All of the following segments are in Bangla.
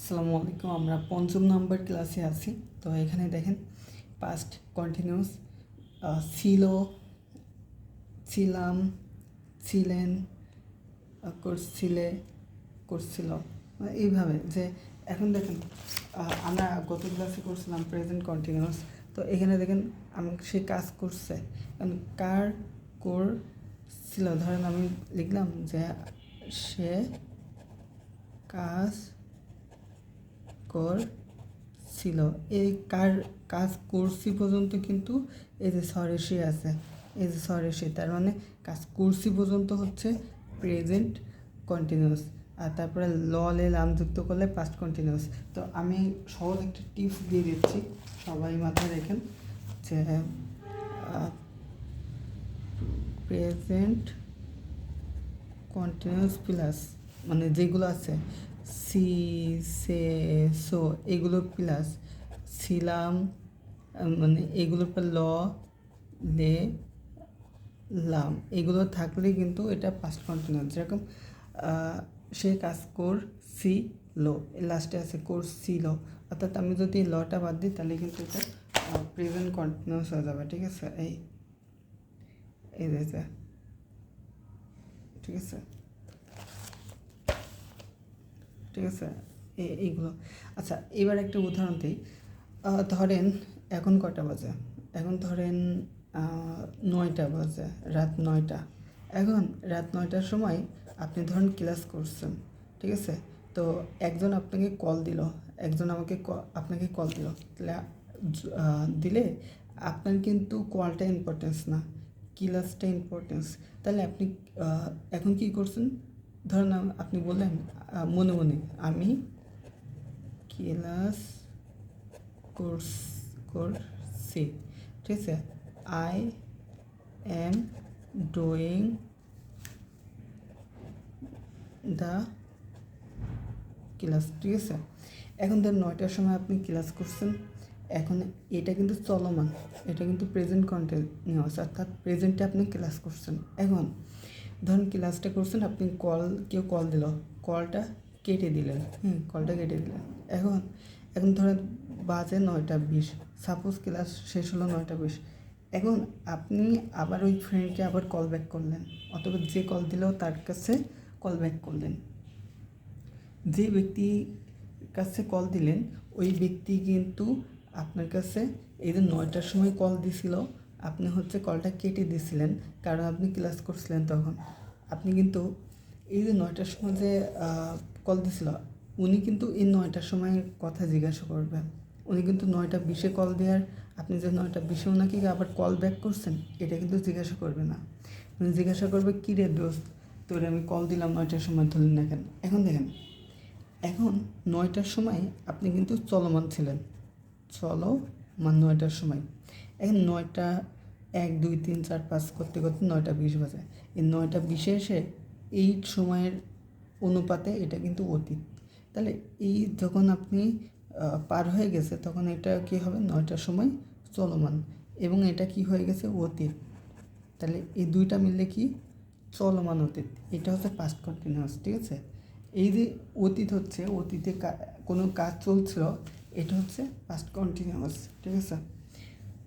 আসসালামু আলাইকুম। আমরা পঞ্চম নম্বর ক্লাসে আছি। তো এখানে দেখেন পাস্ট কন্টিনিউয়াস ছিল, ছিলাম, ছিলেন, করছিলে, করছিল, এইভাবে যে এখন দেখেন আমরা গত ক্লাসে করছিলাম প্রেজেন্ট কন্টিনিউয়াস। তো এখানে দেখেন আমি সে কাজ করছে, কার করছিল, ধরেন আমি লিখলাম যে সে কাজ করছিল। এই কাজ করছি পর্যন্ত কিন্তু এই যে সরে সে আছে, এই যে সরে সে, তার মানে কাজ করছি পর্যন্ত হচ্ছে প্রেজেন্ট কন্টিনিউয়াস। আর তারপরে লে লাম যুক্ত করলে পাস্ট কন্টিনিউয়াস। তো আমি সহজ একটা টিপস দিয়ে দিচ্ছি, সবাই মাথায় রেখেন যে প্রেজেন্ট কন্টিনিউয়াস প্লাস মানে যেগুলো আছে সি, সে, সো, এগুলো প্লাস ছিলাম, মানে এগুলোর পর লে, লাম, এগুলো থাকলে কিন্তু এটা পাস্ট কন্টিনিউয়াস। যেরকম সে কাজ করছিল, লাস্টে আছে করছিল, অর্থাৎ আমি যদি লটা বাদ দিই তাহলে কিন্তু এটা প্রেজেন্ট কন্টিনিউয়াস হয়ে যাবে। ঠিক আছে, এই যে ঠিক আছে, ঠিক আছে, এইগুলো। আচ্ছা, এবার একটা উদাহরণ দিই। ধরেন এখন কটা বাজে, এখন ধরেন 9টা বাজে, রাত 9টা। এখন রাত 9টার সময় আপনি ধরেন ক্লাস করছেন, ঠিক আছে। তো একজন আপনাকে কল দিল, একজন আপনাকে কল দিল, তাহলে দিলে আপনার কিন্তু কলটা ইম্পর্টেন্স না, ক্লাসটা ইম্পর্টেন্স। তাহলে আপনি এখন কি করছেন, ধরেন আপনি বললেন মনে মনে আমি ক্লাস করছি, ঠিক আছে, I am doing the class, ঠিক আছে। এখন ধর 9টার সময় আপনি ক্লাস করছেন, এখন এটা কিন্তু চলমান, এটা কিন্তু প্রেজেন্ট কন্টিনিউয়াস, অর্থাৎ প্রেজেন্টে আপনি ক্লাস করছেন। এখন ধরুন ক্লাসটা করছেন, আপনি কেউ কল দিল, কলটা কেটে দিলেন, কলটা কেটে দিলেন। এখন ধরেন বাজে 9টা 20, সাপোজ ক্লাস শেষ হলো 9টা 20। এখন আপনি আবার ওই ফ্রেন্ডকে আবার কল ব্যাক করলেন, অথবা যে কল দিল তার কাছে কল ব্যাক করলেন। যে ব্যক্তির কাছে কল দিলেন ওই ব্যক্তি কিন্তু আপনার কাছে এই যে 9টার সময় কল দিছিল, আপনি হচ্ছে কলটা কেটে দিয়েছিলেন কারণ আপনি ক্লাস করছিলেন তখন। আপনি কিন্তু এই যে 9টার সময় যে কল দিছিল, উনি কিন্তু এই 9টার সময় কথা জিজ্ঞাসা করবেন। উনি কিন্তু 9টা 20-এ কল দেওয়ার, আপনি যে 9টা 20-এ ওনাকে আবার কল ব্যাক করছেন এটা কিন্তু জিজ্ঞাসা করবে না। উনি জিজ্ঞাসা করবে কী রে দোস্ত, তোরে আমি কল দিলাম 9টার সময়, ধরলেন না কেন। এখন দেখেন, এখন 9টার সময় আপনি কিন্তু চলমান ছিলেন, চলমান 9টার সময়। এখন 9টা 1 2 3 4 5 করতে করতে 9টা 20 বাজে। এই 9টা 20-এ এসে এই সময়ের অনুপাতে এটা কিন্তু অতীত। তাহলে এই যখন আপনি পার হয়ে গেছে তখন এটা কী হবে, 9টার সময় চলমান, এবং এটা কি হয়ে গেছে অতীত। তাহলে এই দুইটা মিললে কি চলমান অতীত, এটা হচ্ছে পাস্ট কন্টিনিউয়াস, ঠিক আছে। এই যে অতীত হচ্ছে, অতীতে কোনো কাজ চলছিল, এটা হচ্ছে পাস্ট কন্টিনিউয়াস, ঠিক আছে।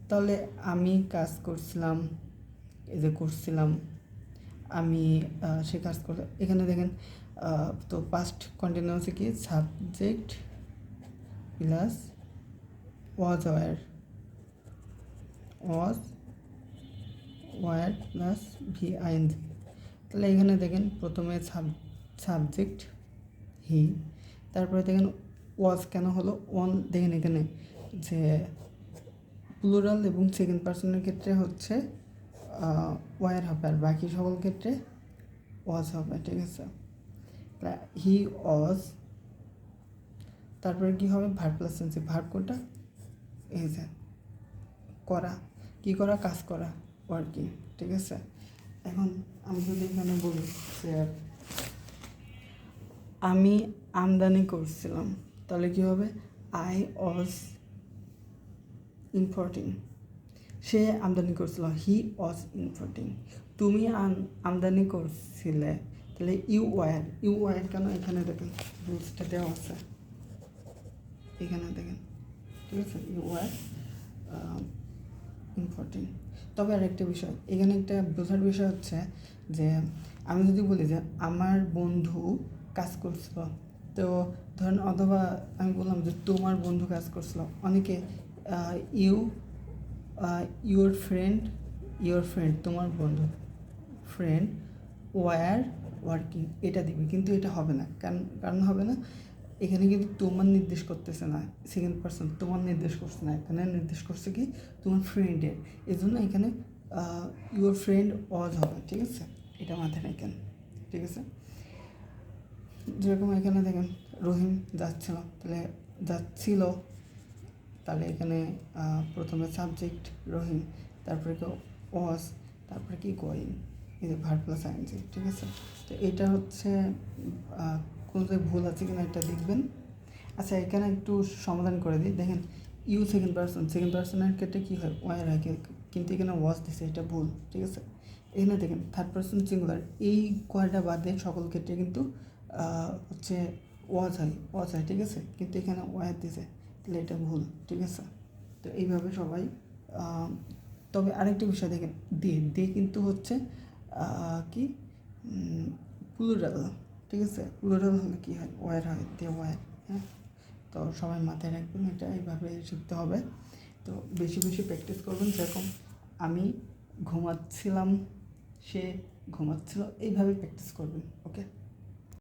তাহলে আমি কাজ করছিলাম, এই যে করছিলাম, আমি সে কাজ করতে, এখানে দেখেন তো পাস্ট কন্টিনিউয়াসে কি subject plus was were plus VING। তাহলে এখানে দেখেন প্রথমে সাবজেক্ট হি, তারপরে দেখেন ওয়াজ কেন হলো ওয়ান, দেখেন এখানে যে প্লুরাল এবং সেকেন্ড পার্সনের ক্ষেত্রে হচ্ছে ওয়ার হবে, আর বাকি সকল ক্ষেত্রে ওয়াজ হবে, ঠিক আছে। হি ওয়াজ, তারপরে কী হবে ভার্ব প্লাস টেন্সে, ভার্ব কোনটা, এই যে করা, কী করা, কাজ করা, ওয়ার্কিং, ঠিক আছে। এখন আমি যদি এখানে বলি যে আমি আমদানি করছিলাম, তাহলে কী হবে, আই ওয়াজ ইম্পোর্টিং। সে আমদানি করছিল, হি ওয়াজ ইম্পোর্টিং। তুমি আমদানি করছিলে, তাহলে ইউ ওয়ার কেন, এখানে দেখেন রুলসটা দেওয়া আছে, এখানে দেখেন, ঠিক আছে, ইউ আর ইম্পর্টেন্ট। তবে আরেকটা বিষয়, এখানে একটা বোঝার বিষয় হচ্ছে যে আমি যদি বলি যে আমার বন্ধু কাজ করছিল, তো ধরেন অথবা আমি বললাম যে তোমার বন্ধু কাজ করছিল, অনেকে ইউ ইউর ফ্রেন্ড তোমার বন্ধু ফ্রেন্ড ওয়ার ওয়ার্কিং এটা দিবে, কিন্তু এটা হবে না। কারণ হবে না, এখানে কিন্তু তোমার নির্দেশ করতেছে না, সেকেন্ড পার্সন তোমার নির্দেশ করছে না, এখানে নির্দেশ করছে কি তোমার ফ্রেন্ডের। এই জন্য এখানে ইউর ফ্রেন্ড ওয়াজ হবে, ঠিক আছে, এটা মাথায় রাখেন, ঠিক আছে। যেরকম এখানে দেখেন রহিম যাচ্ছিল, তাহলে এখানে প্রথমে সাবজেক্ট রহিম, তারপরে কি ওয়াজ, তারপরে কি গোয়িং, এই যে ভার্ব প্লাস আইএনজি, ঠিক আছে। তো এটা হচ্ছে কোনো জায়গায় ভুল আছে কিনা এটা দেখবেন। আচ্ছা, এখানে একটু সমাধান করে দিই। দেখেন ইউ সেকেন্ড পার্সনের ক্ষেত্রে কী হয়, ওয়ার হয়, কিন্তু এখানে ওয়াজ দিছে, এটা ভুল, ঠিক আছে। এখানে দেখেন থার্ড পার্সন সিঙ্গুলার, এই কয়টা বাদে সকল ক্ষেত্রে কিন্তু হচ্ছে ওয়াজ হয়, ঠিক আছে, কিন্তু এখানে ওয়ার দিছে, তাহলে এটা ভুল, ঠিক আছে। তো এইভাবে সবাই তবে আরেকটা বিষয় দেখেন, দে কিন্তু হচ্ছে কি প্লুরাল, ঠিক আছে। প্লুরাল হলে কী হয়, ওয়ার হয়, দে ওয়ার, হ্যাঁ। তো সবাই মাথায় রাখবেন, এটা এইভাবে শিখতে হবে। তো বেশি বেশি প্র্যাকটিস করবেন, যেরকম আমি ঘুমাচ্ছিলাম, সে ঘুমাচ্ছিল, এইভাবে প্র্যাকটিস করবেন, ওকে।